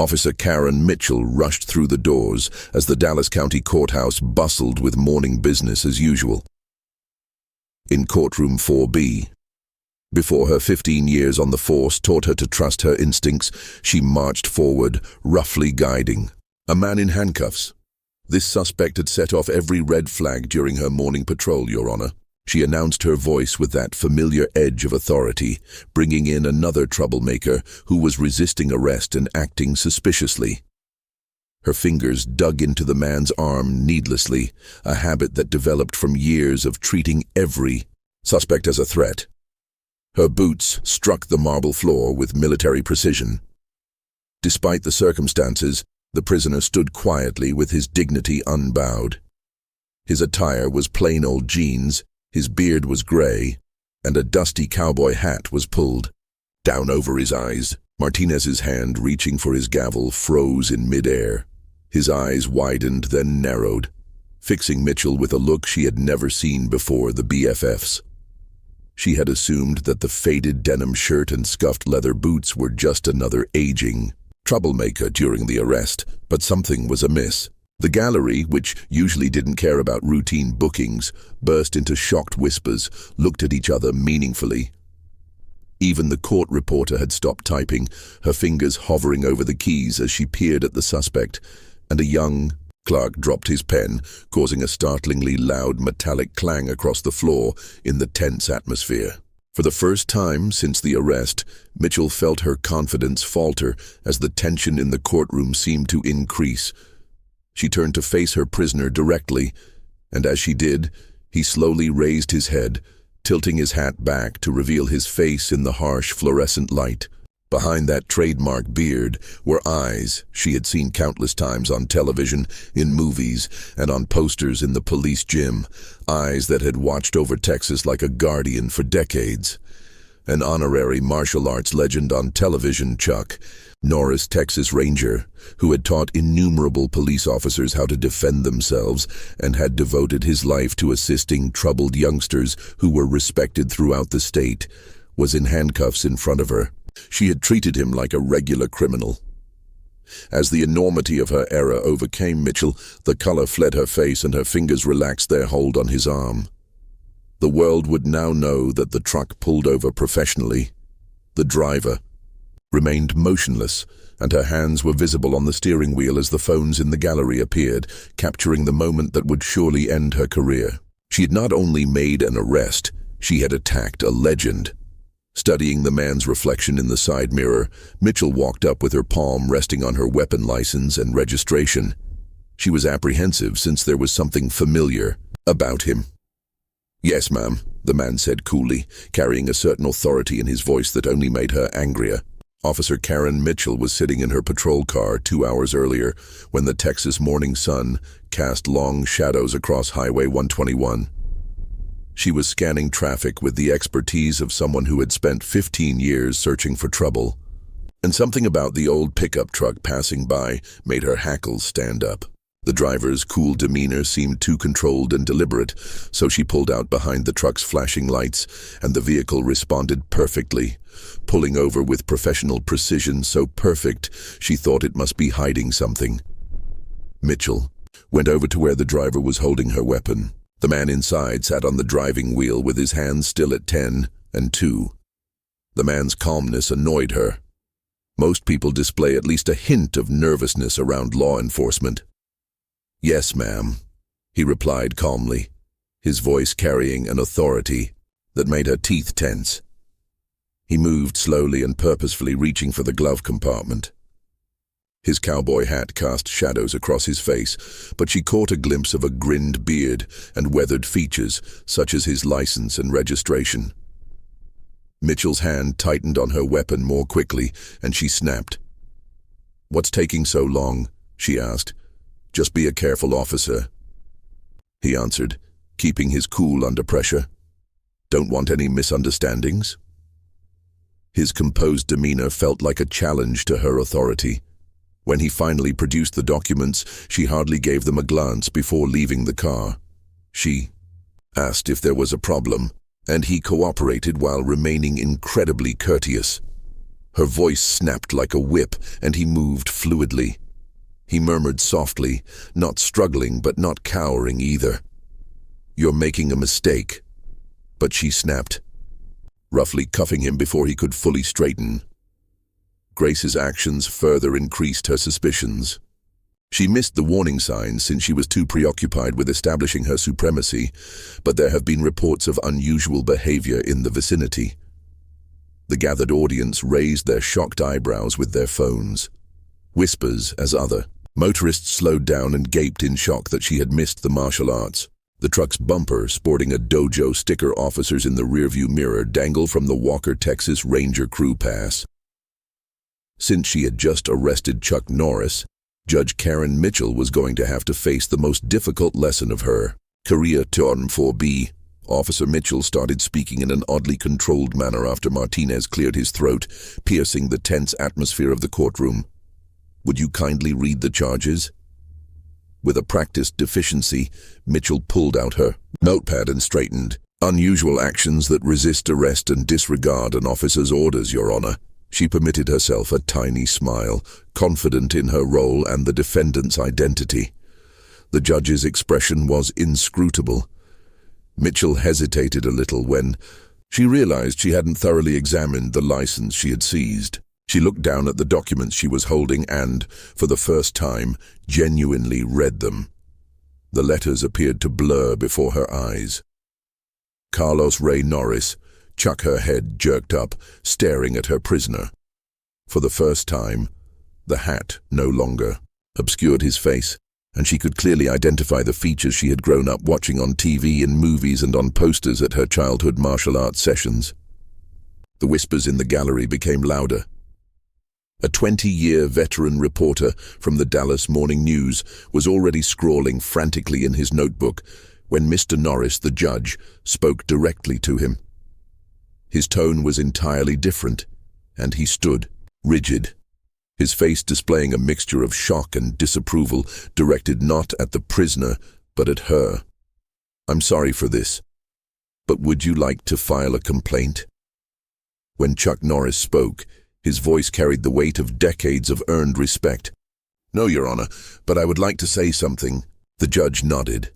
Officer Karen Mitchell rushed through the doors as the Dallas County Courthouse bustled with morning business as usual. In Courtroom 4B, before her 15 years on the force taught her to trust her instincts, she marched forward, roughly guiding. A man in handcuffs. This suspect had set off every red flag during her morning patrol, Your Honor. She announced her voice with that familiar edge of authority, bringing in another troublemaker who was resisting arrest and acting suspiciously. Her fingers dug into the man's arm needlessly, a habit that developed from years of treating every suspect as a threat. Her boots struck the marble floor with military precision. Despite the circumstances, the prisoner stood quietly with his dignity unbowed. His attire was plain old jeans, his beard was gray, and a dusty cowboy hat was pulled down over his eyes. Martinez's hand reaching for his gavel froze in midair. His eyes widened, then narrowed, fixing Mitchell with a look she had never seen before the BFFs. She had assumed that the faded denim shirt and scuffed leather boots were just another aging troublemaker during the arrest, but something was amiss. The gallery, which usually didn't care about routine bookings, burst into shocked whispers, looked at each other meaningfully. Even the court reporter had stopped typing, her fingers hovering over the keys as she peered at the suspect, and a young clerk dropped his pen, causing a startlingly loud metallic clang across the floor in the tense atmosphere. For the first time since the arrest, Mitchell felt her confidence falter as the tension in the courtroom seemed to increase. She turned to face her prisoner directly, and as she did, he slowly raised his head, tilting his hat back to reveal his face in the harsh fluorescent light. Behind that trademark beard were eyes she had seen countless times on television, in movies, and on posters in the police gym, eyes that had watched over Texas like a guardian for decades. An honorary martial arts legend on television, Chuck Norris, Texas Ranger, who had taught innumerable police officers how to defend themselves and had devoted his life to assisting troubled youngsters who were respected throughout the state, was in handcuffs in front of her. She had treated him like a regular criminal. As the enormity of her error overcame Mitchell, the color fled her face and her fingers relaxed their hold on his arm. The world would now know that the truck pulled over professionally. The driver remained motionless, and her hands were visible on the steering wheel as the phones in the gallery appeared, capturing the moment that would surely end her career. She had not only made an arrest, she had attacked a legend. Studying the man's reflection in the side mirror, Mitchell walked up with her palm resting on her weapon license and registration. She was apprehensive since there was something familiar about him. "Yes, ma'am," the man said coolly, carrying a certain authority in his voice that only made her angrier. Officer Karen Mitchell was sitting in her patrol car 2 hours earlier when the Texas morning sun cast long shadows across Highway 121. She was scanning traffic with the expertise of someone who had spent 15 years searching for trouble. And something about the old pickup truck passing by made her hackles stand up. The driver's cool demeanor seemed too controlled and deliberate, so she pulled out behind the truck's flashing lights, and the vehicle responded perfectly, pulling over with professional precision so perfect she thought it must be hiding something. Mitchell went over to where the driver was holding her weapon. The man inside sat on the driving wheel with his hands still at 10 and 2. The man's calmness annoyed her. Most people display at least a hint of nervousness around law enforcement. "Yes, ma'am," he replied calmly, his voice carrying an authority that made her teeth tense. He moved slowly and purposefully, reaching for the glove compartment. His cowboy hat cast shadows across his face, but she caught a glimpse of a grinned beard and weathered features, such as his license and registration. Mitchell's hand tightened on her weapon more quickly, and she snapped. "What's taking so long?" she asked. "Just be a careful officer," he answered, keeping his cool under pressure. "Don't want any misunderstandings?" His composed demeanor felt like a challenge to her authority. When he finally produced the documents, she hardly gave them a glance before leaving the car. She asked if there was a problem, and he cooperated while remaining incredibly courteous. Her voice snapped like a whip, and he moved fluidly. He murmured softly, not struggling but not cowering either. "You're making a mistake." But she snapped, roughly cuffing him before he could fully straighten. Grace's actions further increased her suspicions. She missed the warning signs since she was too preoccupied with establishing her supremacy, but there have been reports of unusual behavior in the vicinity. The gathered audience raised their shocked eyebrows with their phones. Whispers as other. Motorists slowed down and gaped in shock that she had missed the martial arts. The truck's bumper, sporting a dojo sticker "Officers in the rearview mirror," dangled from the Walker, Texas Ranger crew pass. Since she had just arrested Chuck Norris, Judge Karen Mitchell was going to have to face the most difficult lesson of her. Courtroom 4B. Officer Mitchell started speaking in an oddly controlled manner after Martinez cleared his throat, piercing the tense atmosphere of the courtroom. "Would you kindly read the charges?" With a practiced deficiency, Mitchell pulled out her notepad and straightened. "Unusual actions that resist arrest and disregard an officer's orders, Your Honor." She permitted herself a tiny smile, confident in her role and the defendant's identity. The judge's expression was inscrutable. Mitchell hesitated a little when she realized she hadn't thoroughly examined the license she had seized. She looked down at the documents she was holding and, for the first time, genuinely read them. The letters appeared to blur before her eyes. Carlos Ray Norris. Chuck, her head jerked up, staring at her prisoner. For the first time, the hat no longer obscured his face, and she could clearly identify the features she had grown up watching on TV, in movies, and on posters at her childhood martial arts sessions. The whispers in the gallery became louder. A 20-year veteran reporter from the Dallas Morning News was already scrawling frantically in his notebook when Mr. Norris, the judge, spoke directly to him. His tone was entirely different, and he stood, rigid, his face displaying a mixture of shock and disapproval, directed not at the prisoner, but at her. "I'm sorry for this, but would you like to file a complaint?" When Chuck Norris spoke, his voice carried the weight of decades of earned respect. "No, Your Honor, but I would like to say something." The judge nodded,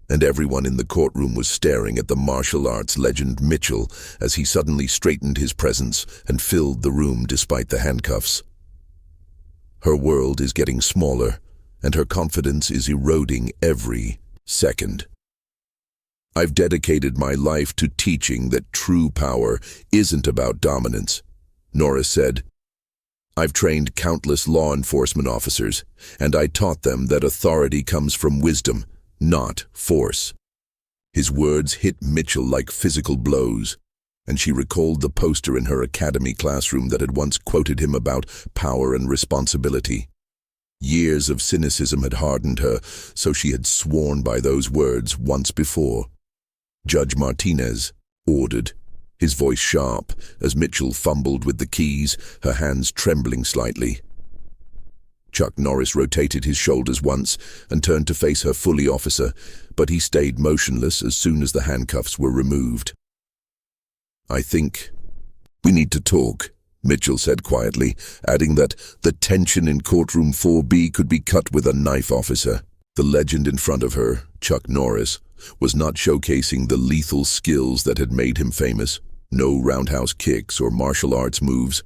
and everyone in the courtroom was staring at the martial arts legend Mitchell as he suddenly straightened his presence and filled the room despite the handcuffs. Her world is getting smaller, and her confidence is eroding every second. "I've dedicated my life to teaching that true power isn't about dominance," Norris said. "I've trained countless law enforcement officers, and I taught them that authority comes from wisdom, not force." His words hit Mitchell like physical blows, and she recalled the poster in her academy classroom that had once quoted him about power and responsibility. Years of cynicism had hardened her, so she had sworn by those words once before. Judge Martinez ordered, his voice sharp, as Mitchell fumbled with the keys, her hands trembling slightly. Chuck Norris rotated his shoulders once and turned to face her fully officer, but he stayed motionless as soon as the handcuffs were removed. "I think we need to talk," Mitchell said quietly, adding that the tension in courtroom 4B could be cut with a knife. Officer. The legend in front of her, Chuck Norris, was not showcasing the lethal skills that had made him famous. No roundhouse kicks or martial arts moves,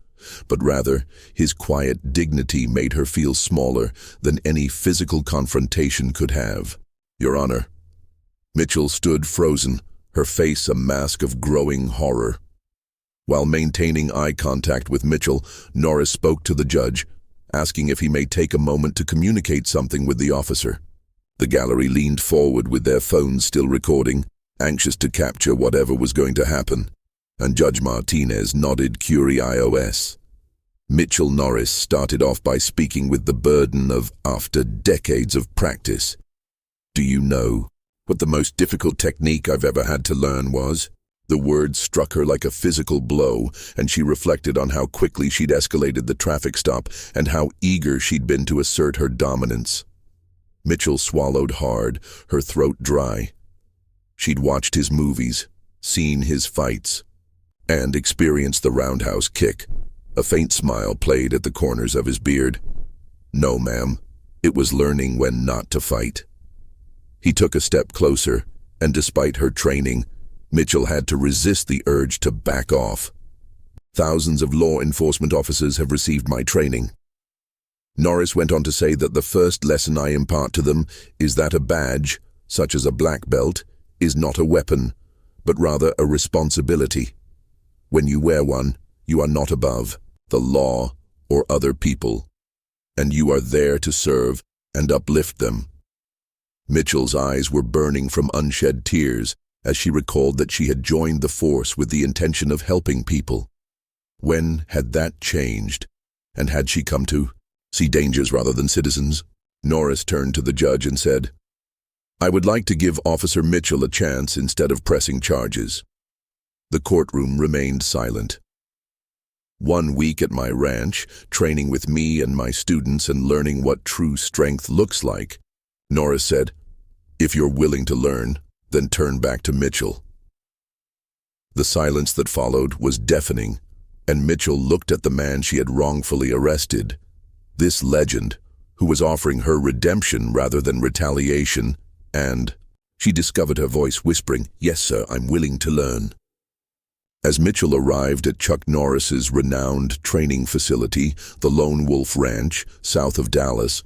but rather, his quiet dignity made her feel smaller than any physical confrontation could have. "Your Honor." Mitchell stood frozen, her face a mask of growing horror. While maintaining eye contact with Mitchell, Norris spoke to the judge, asking if he may take a moment to communicate something with the officer. The gallery leaned forward with their phones still recording, anxious to capture whatever was going to happen, and Judge Martinez nodded curious. Mitchell Norris started off by speaking with the burden of after decades of practice. "Do you know what the most difficult technique I've ever had to learn was?" The words struck her like a physical blow, and she reflected on how quickly she'd escalated the traffic stop and how eager she'd been to assert her dominance. Mitchell swallowed hard, her throat dry. She'd watched his movies, seen his fights, and experienced the roundhouse kick. A faint smile played at the corners of his beard. No, ma'am. It was learning when not to fight. He took a step closer, and despite her training, Mitchell had to resist the urge to back off. Thousands of law enforcement officers have received my training. Norris went on to say that the first lesson I impart to them is that a badge, such as a black belt, is not a weapon, but rather a responsibility. When you wear one, you are not above the law or other people, and you are there to serve and uplift them. Mitchell's eyes were burning from unshed tears as she recalled that she had joined the force with the intention of helping people. When had that changed? And had she come to see dangers rather than citizens? Norris turned to the judge and said, "I would like to give Officer Mitchell a chance instead of pressing charges." The courtroom remained silent. 1 week at my ranch, training with me and my students and learning what true strength looks like. Norris said, "If you're willing to learn, then turn back to Mitchell." The silence that followed was deafening, and Mitchell looked at the man she had wrongfully arrested. This legend, who was offering her redemption rather than retaliation, and she discovered her voice whispering, "Yes, sir, I'm willing to learn." As Mitchell arrived at Chuck Norris's renowned training facility, the Lone Wolf Ranch, south of Dallas,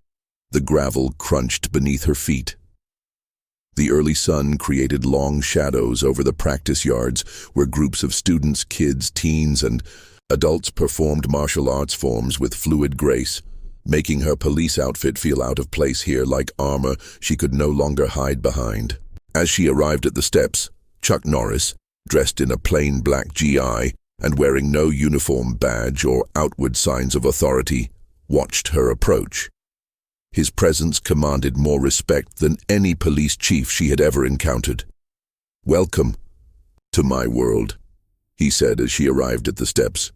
the gravel crunched beneath her feet. The early sun created long shadows over the practice yards where groups of students, kids, teens, and adults performed martial arts forms with fluid grace, making her police outfit feel out of place here like armor she could no longer hide behind. As she arrived at the steps, Chuck Norris, dressed in a plain black GI and wearing no uniform badge or outward signs of authority, watched her approach. His presence commanded more respect than any police chief she had ever encountered. "Welcome to my world," he said as she arrived at the steps.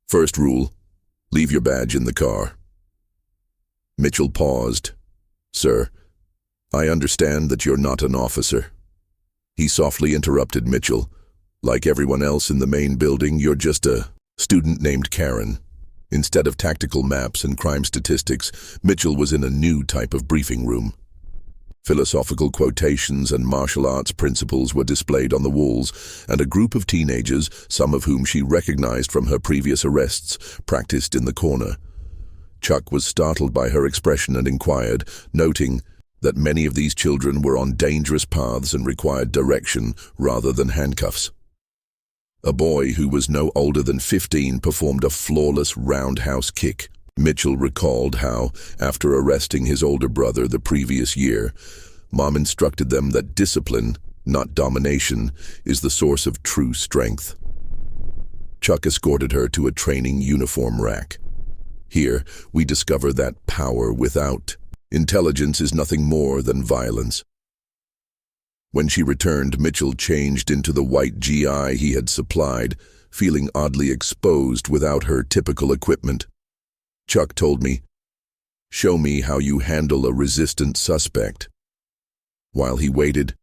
"First rule, leave your badge in the car." Mitchell paused. "Sir, I understand that you're not an officer." He softly interrupted Mitchell. "Like everyone else in the main building, you're just a student named Karen." Instead of tactical maps and crime statistics, Mitchell was in a new type of briefing room. Philosophical quotations and martial arts principles were displayed on the walls, and a group of teenagers, some of whom she recognized from her previous arrests, practiced in the corner. Chuck was startled by her expression and inquired, noting that many of these children were on dangerous paths and required direction rather than handcuffs. A boy who was no older than 15 performed a flawless roundhouse kick. Mitchell recalled how, after arresting his older brother the previous year, Mom instructed them that discipline, not domination, is the source of true strength. Chuck escorted her to a training uniform rack. Here, we discover that power without intelligence is nothing more than violence. When she returned, Mitchell changed into the white GI he had supplied, feeling oddly exposed without her typical equipment. Chuck told me, "Show me how you handle a resistant suspect." While he waited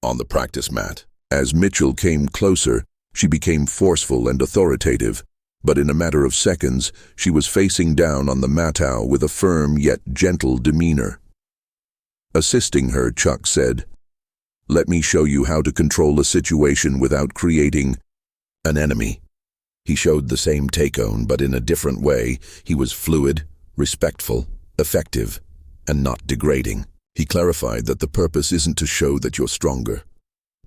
on the practice mat, as Mitchell came closer, she became forceful and authoritative, but in a matter of seconds, she was facing down on the mattow with a firm yet gentle demeanor. Assisting her, Chuck said, "Let me show you how to control a situation without creating an enemy." He showed the same take-on, but in a different way. He was fluid, respectful, effective, and not degrading. He clarified that the purpose isn't to show that you're stronger,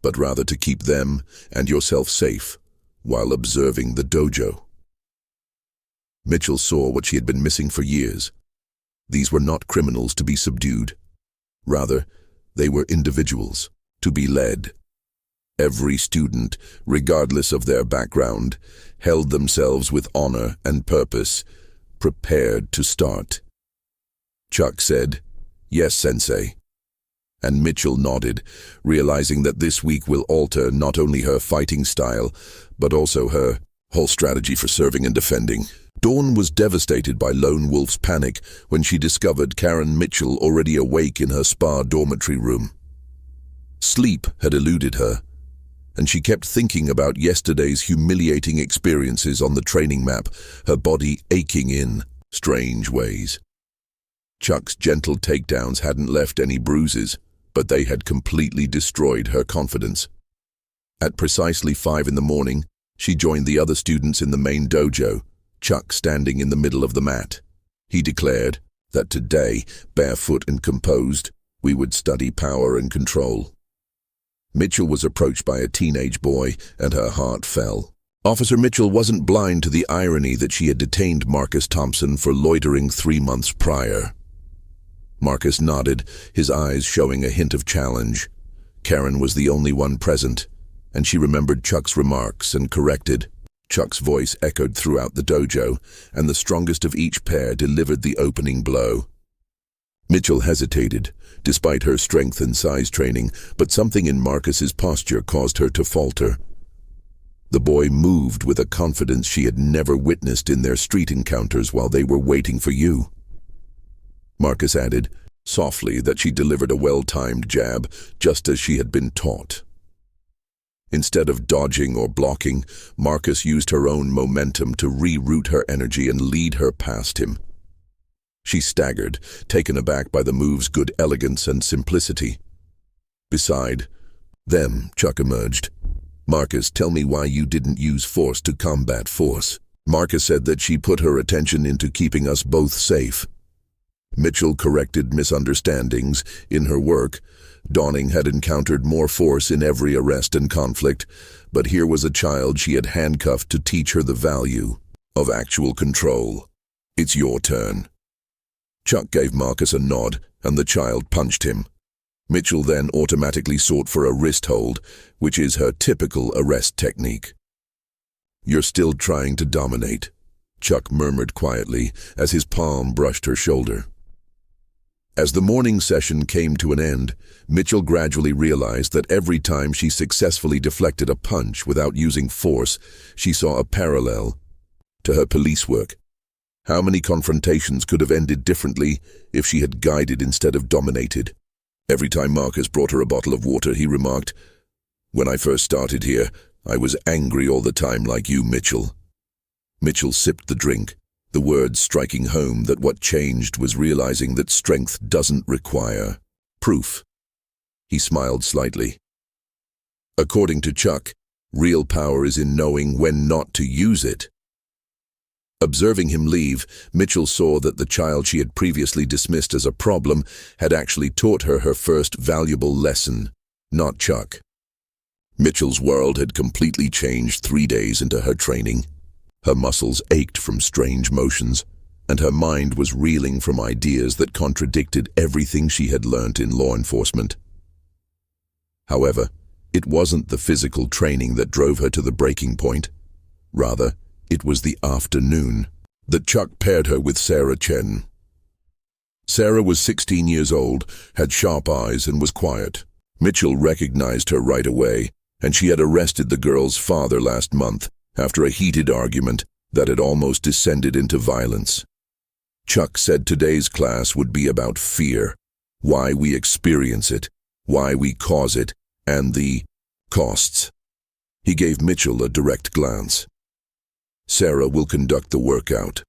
but rather to keep them and yourself safe while observing the dojo. Mitchell saw what she had been missing for years. These were not criminals to be subdued. Rather, they were individuals to be led. Every student, regardless of their background, held themselves with honor and purpose, prepared to start. Chuck said, "Yes, Sensei." And Mitchell nodded, realizing that this week will alter not only her fighting style, but also her whole strategy for serving and defending. Dawn was devastated by Lone Wolf's panic when she discovered Karen Mitchell already awake in her spa dormitory room. Sleep had eluded her, and she kept thinking about yesterday's humiliating experiences on the training map, her body aching in strange ways. Chuck's gentle takedowns hadn't left any bruises, but they had completely destroyed her confidence. At precisely 5 in the morning, she joined the other students in the main dojo, Chuck standing in the middle of the mat. He declared that today, barefoot and composed, we would study power and control. Mitchell was approached by a teenage boy, and her heart fell. Officer Mitchell wasn't blind to the irony that she had detained Marcus Thompson for loitering 3 months prior. Marcus nodded, his eyes showing a hint of challenge. Karen was the only one present, and she remembered Chuck's remarks and corrected. Chuck's voice echoed throughout the dojo, and the strongest of each pair delivered the opening blow. Mitchell hesitated, despite her strength and size training, but something in Marcus's posture caused her to falter. The boy moved with a confidence she had never witnessed in their street encounters while they were waiting for you. Marcus added, softly, that she delivered a well-timed jab, just as she had been taught. Instead of dodging or blocking, Marcus used her own momentum to reroute her energy and lead her past him. She staggered, taken aback by the move's good elegance and simplicity. Beside them, Chuck emerged. Marcus, tell me why you didn't use force to combat force. Marcus said that she put her attention into keeping us both safe. Mitchell corrected misunderstandings in her work. Dawning had encountered more force in every arrest and conflict, but here was a child she had handcuffed to teach her the value of actual control. It's your turn. Chuck gave Marcus a nod, and the child punched him. Mitchell then automatically sought for a wrist hold, which is her typical arrest technique. You're still trying to dominate, Chuck murmured quietly as his palm brushed her shoulder. As the morning session came to an end, Mitchell gradually realized that every time she successfully deflected a punch without using force, she saw a parallel to her police work. How many confrontations could have ended differently if she had guided instead of dominated? Every time Marcus brought her a bottle of water, he remarked, "When I first started here, I was angry all the time like you, Mitchell." Mitchell sipped the drink, the words striking home that what changed was realizing that strength doesn't require proof. He smiled slightly. According to Chuck, real power is in knowing when not to use it. Observing him leave, Mitchell saw that the child she had previously dismissed as a problem had actually taught her her first valuable lesson, not Chuck. Mitchell's world had completely changed 3 days into her training. Her muscles ached from strange motions, and her mind was reeling from ideas that contradicted everything she had learnt in law enforcement. However, it wasn't the physical training that drove her to the breaking point. Rather, it was the afternoon that Chuck paired her with Sarah Chen. Sarah was 16 years old, had sharp eyes, and was quiet. Mitchell recognized her right away, and she had arrested the girl's father last month after a heated argument that had almost descended into violence. Chuck said today's class would be about fear, why we experience it, why we cause it, and the costs. He gave Mitchell a direct glance. Sarah will conduct the workout.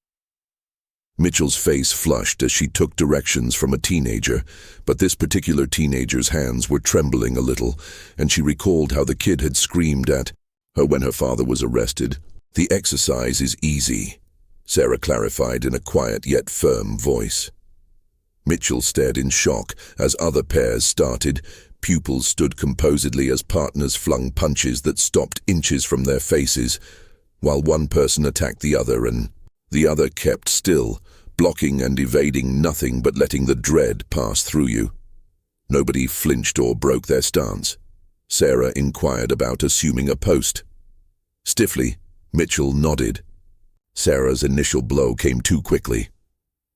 Mitchell's face flushed as she took directions from a teenager, but this particular teenager's hands were trembling a little, and she recalled how the kid had screamed at her when her father was arrested. The exercise is easy, Sarah clarified in a quiet yet firm voice. Mitchell stared in shock as other pairs started. Pupils stood composedly as partners flung punches that stopped inches from their faces, while one person attacked the other and the other kept still, blocking and evading nothing but letting the dread pass through you. Nobody flinched or broke their stance. Sarah inquired about assuming a post. Stiffly, Mitchell nodded. Sarah's initial blow came too quickly.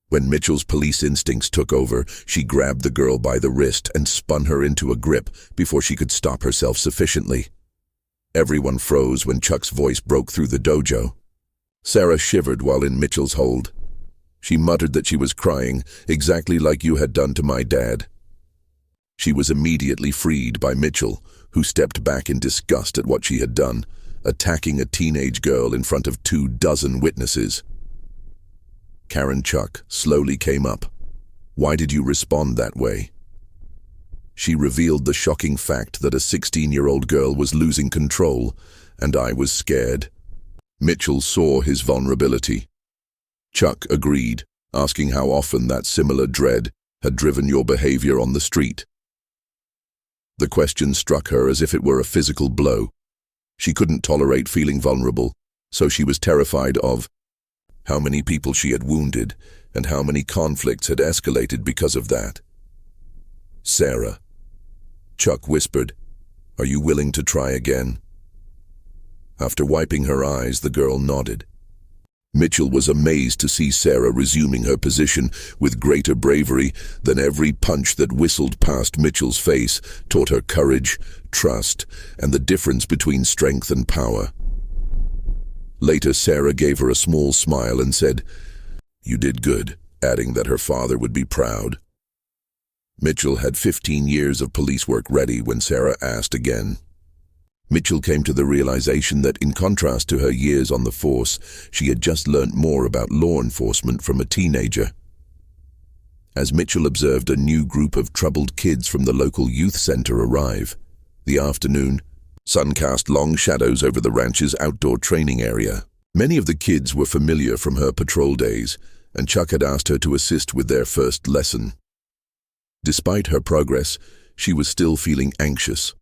When Mitchell's police instincts took over, she grabbed the girl by the wrist and spun her into a grip before she could stop herself sufficiently. Everyone froze when Chuck's voice broke through the dojo. Sarah shivered while in Mitchell's hold. She muttered that she was crying, exactly like you had done to my dad. She was immediately freed by Mitchell, who stepped back in disgust at what she had done, attacking a teenage girl in front of 24 witnesses. Karen Chuck slowly came up. "Why did you respond that way?" She revealed the shocking fact that a 16-year-old girl was losing control, and I was scared. Mitchell saw his vulnerability. Chuck agreed, asking how often that similar dread had driven your behavior on the street. The question struck her as if it were a physical blow. She couldn't tolerate feeling vulnerable, so she was terrified of how many people she had wounded and how many conflicts had escalated because of that. "Sarah," Chuck whispered, "are you willing to try again?" After wiping her eyes, the girl nodded. Mitchell was amazed to see Sarah resuming her position with greater bravery than every punch that whistled past Mitchell's face taught her courage, trust, and the difference between strength and power. Later, Sarah gave her a small smile and said, "You did good," adding that her father would be proud. Mitchell had 15 years of police work ready when Sarah asked again. Mitchell came to the realization that in contrast to her years on the force, she had just learnt more about law enforcement from a teenager. As Mitchell observed a new group of troubled kids from the local youth center arrive, the afternoon sun cast long shadows over the ranch's outdoor training area. Many of the kids were familiar from her patrol days, and Chuck had asked her to assist with their first lesson. Despite her progress, she was still feeling anxious.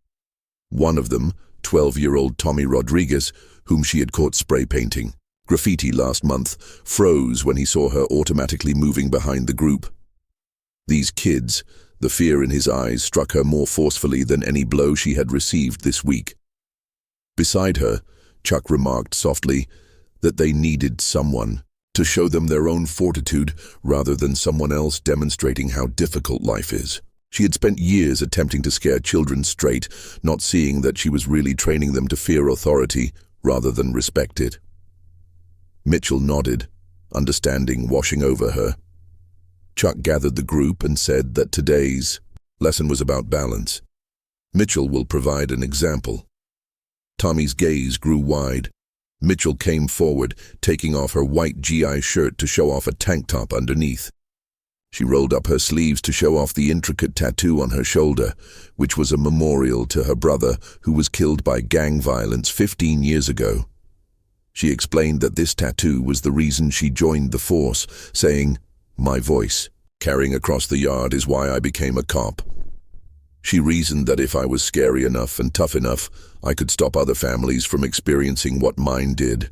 One of them, 12-year-old Tommy Rodriguez, whom she had caught spray painting graffiti last month, froze when he saw her automatically moving behind the group. These kids, the fear in his eyes struck her more forcefully than any blow she had received this week. Beside her, Chuck remarked softly that they needed someone to show them their own fortitude rather than someone else demonstrating how difficult life is. She had spent years attempting to scare children straight, not seeing that she was really training them to fear authority rather than respect it. Mitchell nodded, understanding washing over her. Chuck gathered the group and said that today's lesson was about balance. Mitchell will provide an example. Tommy's gaze grew wide. Mitchell came forward, taking off her white GI shirt to show off a tank top underneath. She rolled up her sleeves to show off the intricate tattoo on her shoulder, which was a memorial to her brother who was killed by gang violence 15 years ago. She explained that this tattoo was the reason she joined the force, saying, "My voice, carrying across the yard is why I became a cop." She reasoned that if I was scary enough and tough enough, I could stop other families from experiencing what mine did.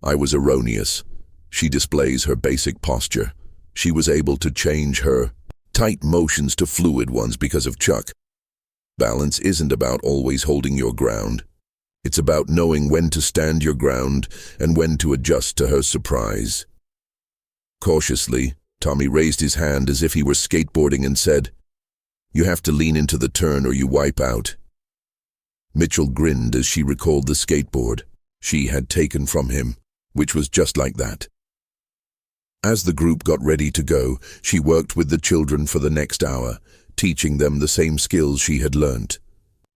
I was erroneous. She displays her basic posture. She was able to change her tight motions to fluid ones because of Chuck. Balance isn't about always holding your ground. It's about knowing when to stand your ground and when to adjust to her surprise. Cautiously, Tommy raised his hand as if he were skateboarding and said, "You have to lean into the turn or you wipe out." Mitchell grinned as she recalled the skateboard she had taken from him, which was just like that. As the group got ready to go, she worked with the children for the next hour, teaching them the same skills she had learnt.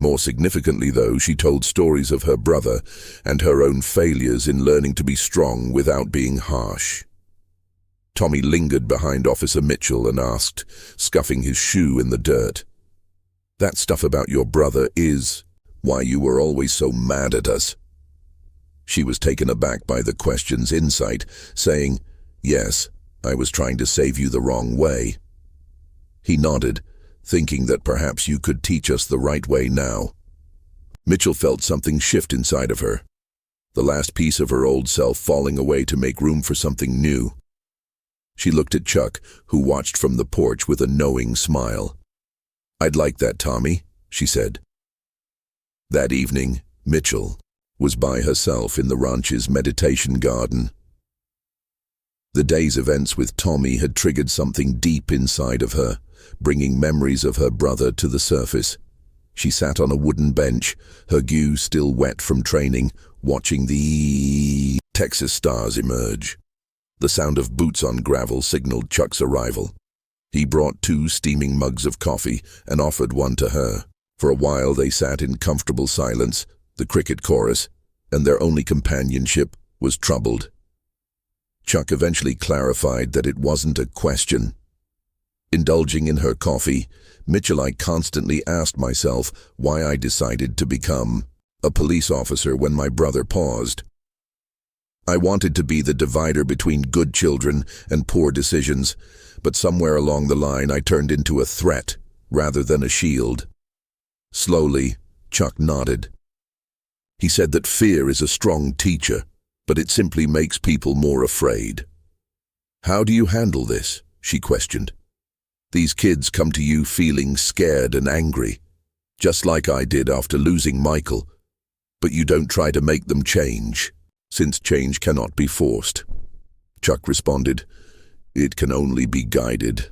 More significantly, though, she told stories of her brother and her own failures in learning to be strong without being harsh. Tommy lingered behind Officer Mitchell and asked, scuffing his shoe in the dirt, "That stuff about your brother is why you were always so mad at us?" She was taken aback by the question's insight, saying, "Yes, I was trying to save you the wrong way." He nodded, thinking that perhaps you could teach us the right way now. Mitchell felt something shift inside of her, the last piece of her old self falling away to make room for something new. She looked at Chuck, who watched from the porch with a knowing smile. "I'd like that, Tommy," she said. That evening, Mitchell was by herself in the ranch's meditation garden. The day's events with Tommy had triggered something deep inside of her, bringing memories of her brother to the surface. She sat on a wooden bench, her gear still wet from training, watching the Texas stars emerge. The sound of boots on gravel signaled Chuck's arrival. He brought 2 steaming mugs of coffee and offered one to her. For a while they sat in comfortable silence, the cricket chorus, and their only companionship was troubled. Chuck eventually clarified that it wasn't a question. Indulging in her coffee, I constantly asked myself why I decided to become a police officer when my brother paused. I wanted to be the divider between good children and poor decisions, but somewhere along the line I turned into a threat rather than a shield. Slowly, Chuck nodded. He said that fear is a strong teacher, but it simply makes people more afraid. "How do you handle this?" she questioned. "These kids come to you feeling scared and angry, just like I did after losing Michael, but you don't try to make them change, since change cannot be forced." Chuck responded, "It can only be guided."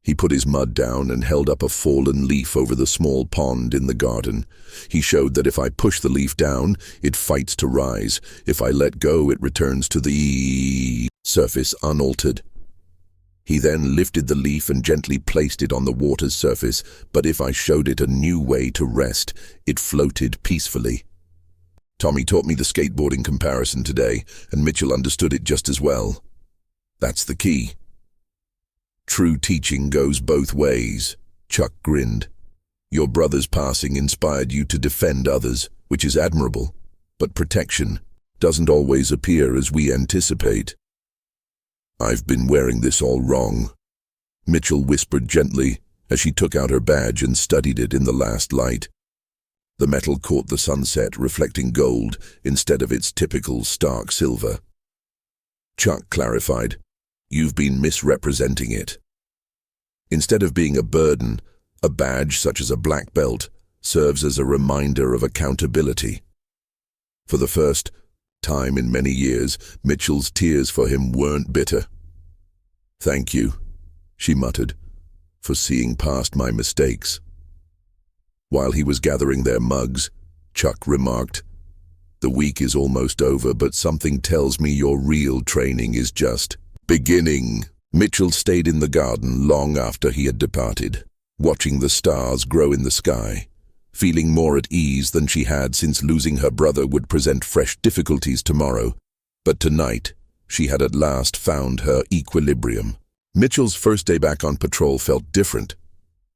He put his mud down and held up a fallen leaf over the small pond in the garden. He showed that if I push the leaf down, it fights to rise. If I let go, it returns to the surface unaltered. He then lifted the leaf and gently placed it on the water's surface, but if I showed it a new way to rest, it floated peacefully. Tommy taught me the skateboarding comparison today, and Mitchell understood it just as well. That's the key. True teaching goes both ways, Chuck grinned. Your brother's passing inspired you to defend others, which is admirable, but protection doesn't always appear as we anticipate. "I've been wearing this all wrong," Mitchell whispered gently as she took out her badge and studied it in the last light. The metal caught the sunset, reflecting gold instead of its typical stark silver. Chuck clarified, "You've been misrepresenting it. Instead of being a burden, a badge such as a black belt serves as a reminder of accountability." For the first time in many years, Mitchell's tears for him weren't bitter. "Thank you," she muttered, "for seeing past my mistakes." While he was gathering their mugs, Chuck remarked, "The week is almost over, but something tells me your real training is just beginning." Mitchell stayed in the garden long after he had departed, watching the stars grow in the sky, feeling more at ease than she had since losing her brother would present fresh difficulties tomorrow. But tonight, she had at last found her equilibrium. Mitchell's first day back on patrol felt different.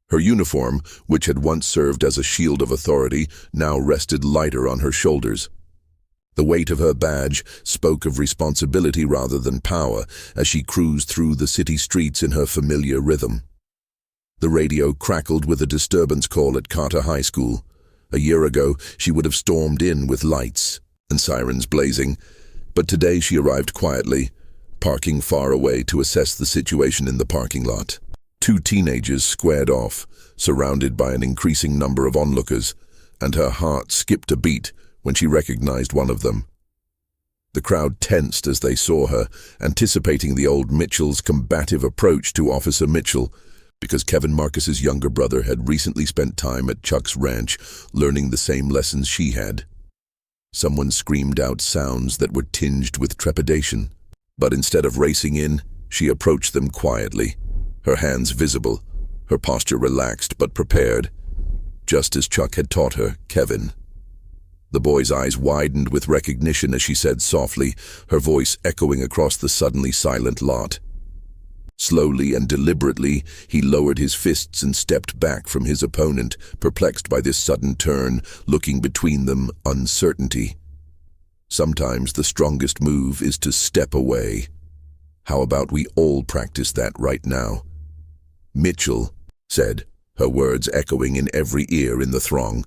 Her uniform, which had once served as a shield of authority, now rested lighter on her shoulders. The weight of her badge spoke of responsibility rather than power as she cruised through the city streets in her familiar rhythm. The radio crackled with a disturbance call at Carter High School. A year ago, she would have stormed in with lights and sirens blazing, but today she arrived quietly, parking far away to assess the situation in the parking lot. 2 teenagers squared off, surrounded by an increasing number of onlookers, and her heart skipped a beat when she recognized one of them. The crowd tensed as they saw her, anticipating the old Mitchell's combative approach to Officer Mitchell, because Kevin Marcus's younger brother had recently spent time at Chuck's ranch, learning the same lessons she had. Someone screamed out sounds that were tinged with trepidation, but instead of racing in, she approached them quietly, her hands visible, her posture relaxed but prepared, just as Chuck had taught her, Kevin. The boy's eyes widened with recognition as she said softly, her voice echoing across the suddenly silent lot. Slowly and deliberately, he lowered his fists and stepped back from his opponent, perplexed by this sudden turn, looking between them, uncertainty. Sometimes the strongest move is to step away. How about we all practice that right now? "Mitchell," said, her words echoing in every ear in the throng.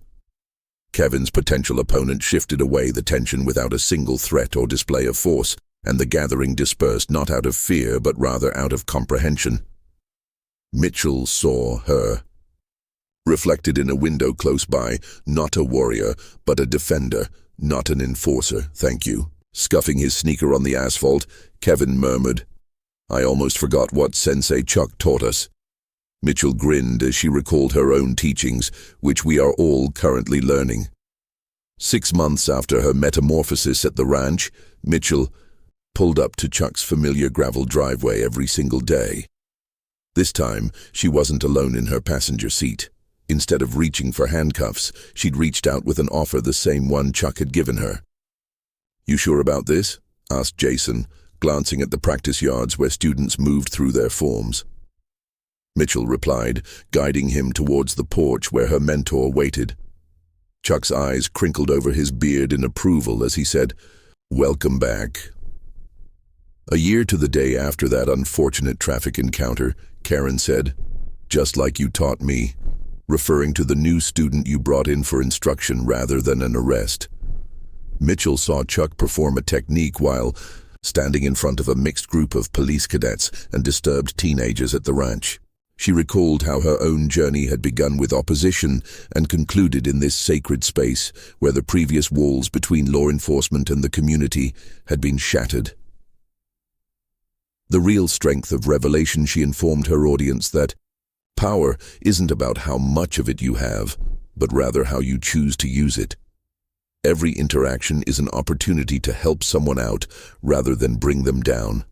Kevin's potential opponent shifted away the tension without a single threat or display of force, and the gathering dispersed not out of fear but rather out of comprehension. Mitchell saw her. Reflected in a window close by, not a warrior, but a defender, not an enforcer, thank you. Scuffing his sneaker on the asphalt, Kevin murmured, "I almost forgot what Sensei Chuck taught us." Mitchell grinned as she recalled her own teachings, which we are all currently learning. 6 months after her metamorphosis at the ranch, Mitchell pulled up to Chuck's familiar gravel driveway every single day. This time, she wasn't alone in her passenger seat. Instead of reaching for handcuffs, she'd reached out with an offer, the same one Chuck had given her. "You sure about this?" asked Jason, glancing at the practice yards where students moved through their forms. Mitchell replied, guiding him towards the porch where her mentor waited. Chuck's eyes crinkled over his beard in approval as he said, "Welcome back." A year to the day after that unfortunate traffic encounter, Karen said, "Just like you taught me," referring to the new student you brought in for instruction rather than an arrest. Mitchell saw Chuck perform a technique while standing in front of a mixed group of police cadets and disturbed teenagers at the ranch. She recalled how her own journey had begun with opposition and concluded in this sacred space where the previous walls between law enforcement and the community had been shattered. The real strength of revelation, she informed her audience that power isn't about how much of it you have, but rather how you choose to use it. Every interaction is an opportunity to help someone out rather than bring them down.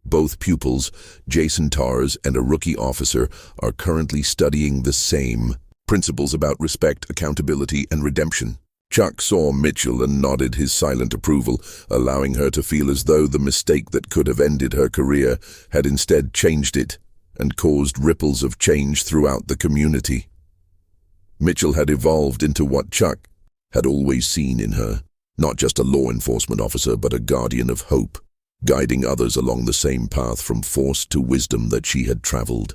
Both pupils, Jason Tars and a rookie officer, are currently studying the same principles about respect, accountability, and redemption. Chuck saw Mitchell and nodded his silent approval, allowing her to feel as though the mistake that could have ended her career had instead changed it and caused ripples of change throughout the community. Mitchell had evolved into what Chuck had always seen in her, not just a law enforcement officer but a guardian of hope, guiding others along the same path from force to wisdom that she had traveled.